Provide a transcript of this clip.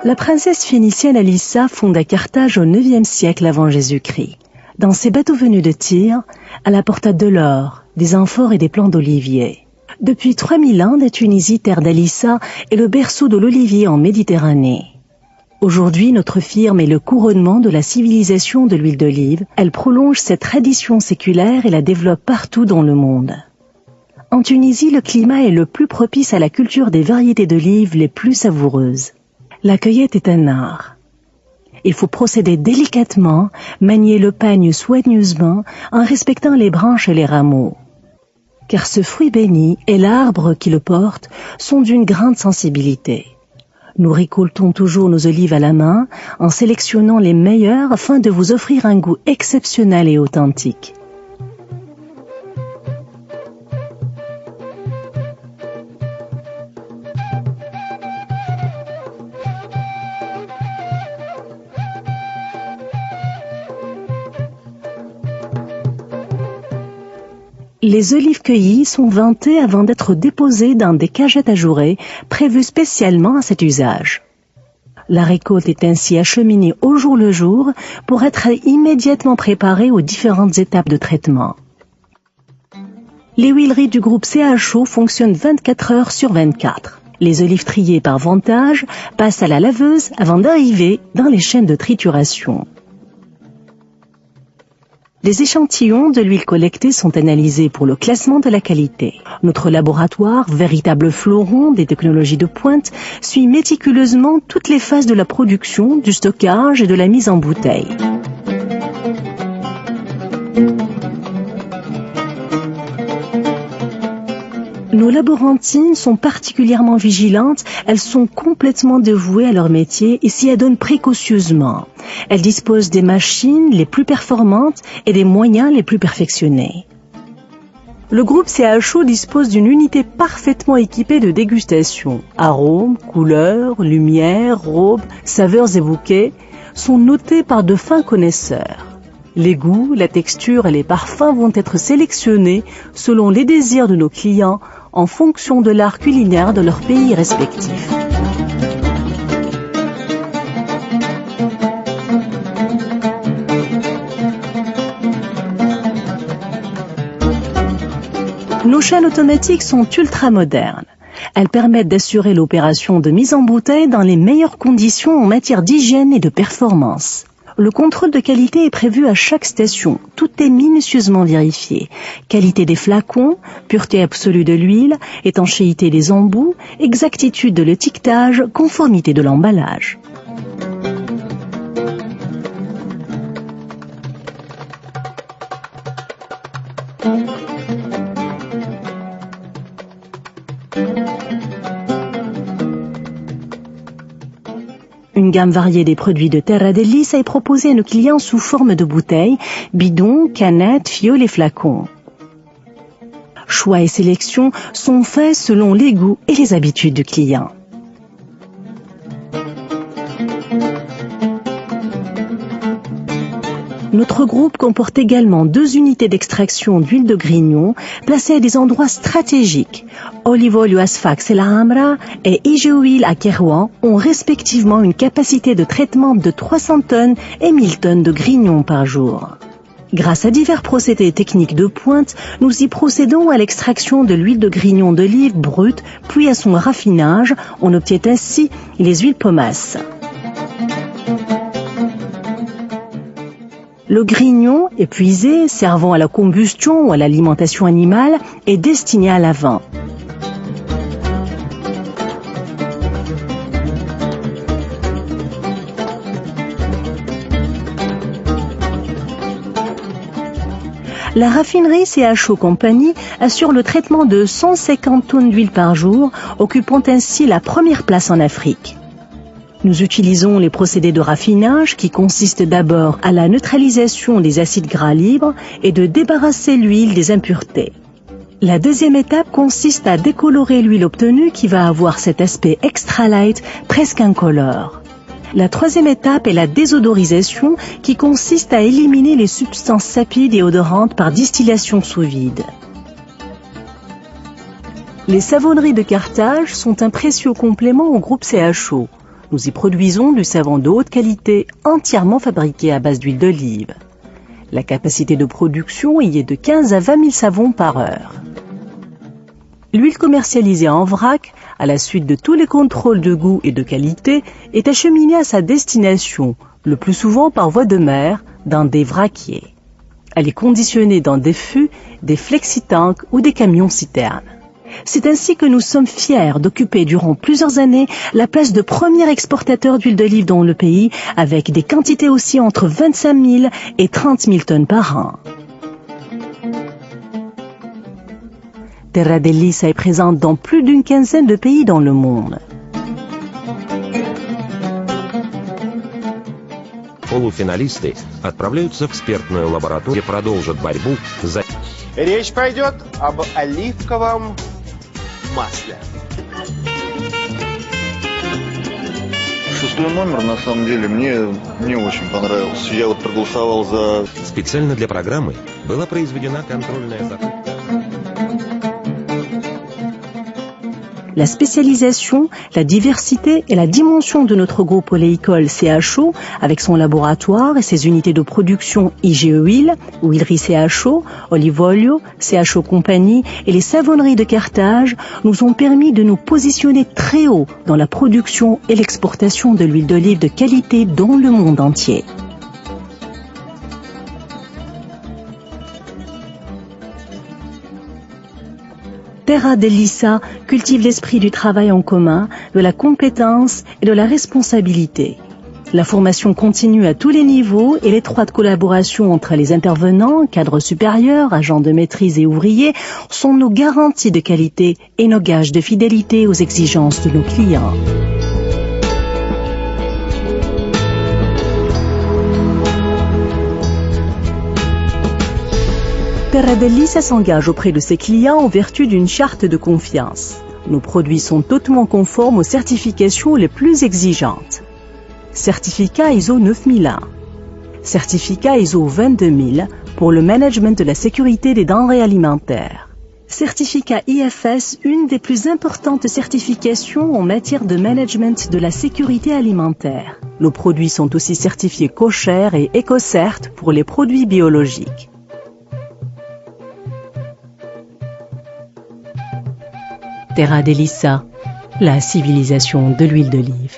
La princesse phénicienne Alissa fonda Carthage au IXe siècle avant Jésus-Christ. Dans ses bateaux venus de Tyr, elle apporta de l'or, des amphores et des plants d'olivier. Depuis 3000 ans, la Tunisie, terre d'Alissa, est le berceau de l'olivier en Méditerranée. Aujourd'hui, notre firme est le couronnement de la civilisation de l'huile d'olive. Elle prolonge cette tradition séculaire et la développe partout dans le monde. En Tunisie, le climat est le plus propice à la culture des variétés d'olives les plus savoureuses. La cueillette est un art. Il faut procéder délicatement, manier le pagne soigneusement en respectant les branches et les rameaux. Car ce fruit béni et l'arbre qui le porte sont d'une grande sensibilité. Nous récoltons toujours nos olives à la main en sélectionnant les meilleures afin de vous offrir un goût exceptionnel et authentique. Les olives cueillies sont ventées avant d'être déposées dans des cagettes ajourées prévues spécialement à cet usage. La récolte est ainsi acheminée au jour le jour pour être immédiatement préparée aux différentes étapes de traitement. Les huileries du groupe CHO fonctionnent 24 heures sur 24. Les olives triées par ventage passent à la laveuse avant d'arriver dans les chaînes de trituration. Les échantillons de l'huile collectée sont analysés pour le classement de la qualité. Notre laboratoire, véritable fleuron des technologies de pointe, suit méticuleusement toutes les phases de la production, du stockage et de la mise en bouteille. Nos laborantines sont particulièrement vigilantes, elles sont complètement dévouées à leur métier et s'y adonnent précautionneusement. Elles disposent des machines les plus performantes et des moyens les plus perfectionnés. Le groupe CHO dispose d'une unité parfaitement équipée de dégustation. Arômes, couleurs, lumière, robes, saveurs et bouquets sont notés par de fins connaisseurs. Les goûts, la texture et les parfums vont être sélectionnés selon les désirs de nos clients en fonction de l'art culinaire de leur pays respectif. Nos chaînes automatiques sont ultra modernes. Elles permettent d'assurer l'opération de mise en bouteille dans les meilleures conditions en matière d'hygiène et de performance. Le contrôle de qualité est prévu à chaque station. Tout est minutieusement vérifié. Qualité des flacons, pureté absolue de l'huile, étanchéité des embouts, exactitude de l'étiquetage, conformité de l'emballage. Une gamme variée des produits de Terra Delissa est proposée à nos clients sous forme de bouteilles, bidons, canettes, fioles et flacons. Choix et sélection sont faits selon les goûts et les habitudes du client. Notre groupe comporte également 2 unités d'extraction d'huile de grignon placées à des endroits stratégiques. Olivolio Asfax et la Hamra et IG Oil à Kerouan ont respectivement une capacité de traitement de 300 tonnes et 1000 tonnes de grignon par jour. Grâce à divers procédés techniques de pointe, nous y procédons à l'extraction de l'huile de grignon d'olive brute, puis à son raffinage. On obtient ainsi les huiles pomasses. Le grignon, épuisé, servant à la combustion ou à l'alimentation animale, est destiné à la vente. La raffinerie CHO Company assure le traitement de 150 tonnes d'huile par jour, occupant ainsi la première place en Afrique. Nous utilisons les procédés de raffinage qui consistent d'abord à la neutralisation des acides gras libres et de débarrasser l'huile des impuretés. La deuxième étape consiste à décolorer l'huile obtenue qui va avoir cet aspect extra light, presque incolore. La troisième étape est la désodorisation qui consiste à éliminer les substances sapides et odorantes par distillation sous vide. Les savonneries de Carthage sont un précieux complément au groupe CHO. Nous y produisons du savon de haute qualité entièrement fabriqué à base d'huile d'olive. La capacité de production y est de 15 à 20 000 savons par heure. L'huile commercialisée en vrac, à la suite de tous les contrôles de goût et de qualité, est acheminée à sa destination, le plus souvent par voie de mer, dans des vraquiers. Elle est conditionnée dans des fûts, des flexi-tanks ou des camions-citernes. C'est ainsi que nous sommes fiers d'occuper durant plusieurs années la place de premier exportateur d'huile d'olive dans le pays, avec des quantités aussi entre 25 000 et 30 000 tonnes par an. Terra dell'Issa est présente dans plus d'une quinzaine de pays dans le monde. Полуфиналисты отправляются в экспертную лабораторию и продолжат борьбу за... Речь пойдет об оливковом масле. Шестой номер, на самом деле, мне не очень понравился. Я вот проголосовал за... Специально для программы была произведена контрольная закупка. La spécialisation, la diversité et la dimension de notre groupe oléicole CHO, avec son laboratoire et ses unités de production IG Oil, Huilerie CHO, Olivolio, CHO Compagnie et les savonneries de Carthage nous ont permis de nous positionner très haut dans la production et l'exportation de l'huile d'olive de qualité dans le monde entier. Terra dell'Issa cultive l'esprit du travail en commun, de la compétence et de la responsabilité. La formation continue à tous les niveaux et l'étroite collaboration entre les intervenants, cadres supérieurs, agents de maîtrise et ouvriers sont nos garanties de qualité et nos gages de fidélité aux exigences de nos clients. Terra dell'Issa s'engage auprès de ses clients en vertu d'une charte de confiance. Nos produits sont totalement conformes aux certifications les plus exigeantes. Certificat ISO 9001. Certificat ISO 22000 pour le management de la sécurité des denrées alimentaires. Certificat IFS, une des plus importantes certifications en matière de management de la sécurité alimentaire. Nos produits sont aussi certifiés kosher et EcoCert pour les produits biologiques. Terra dell'Issa, la civilisation de l'huile d'olive.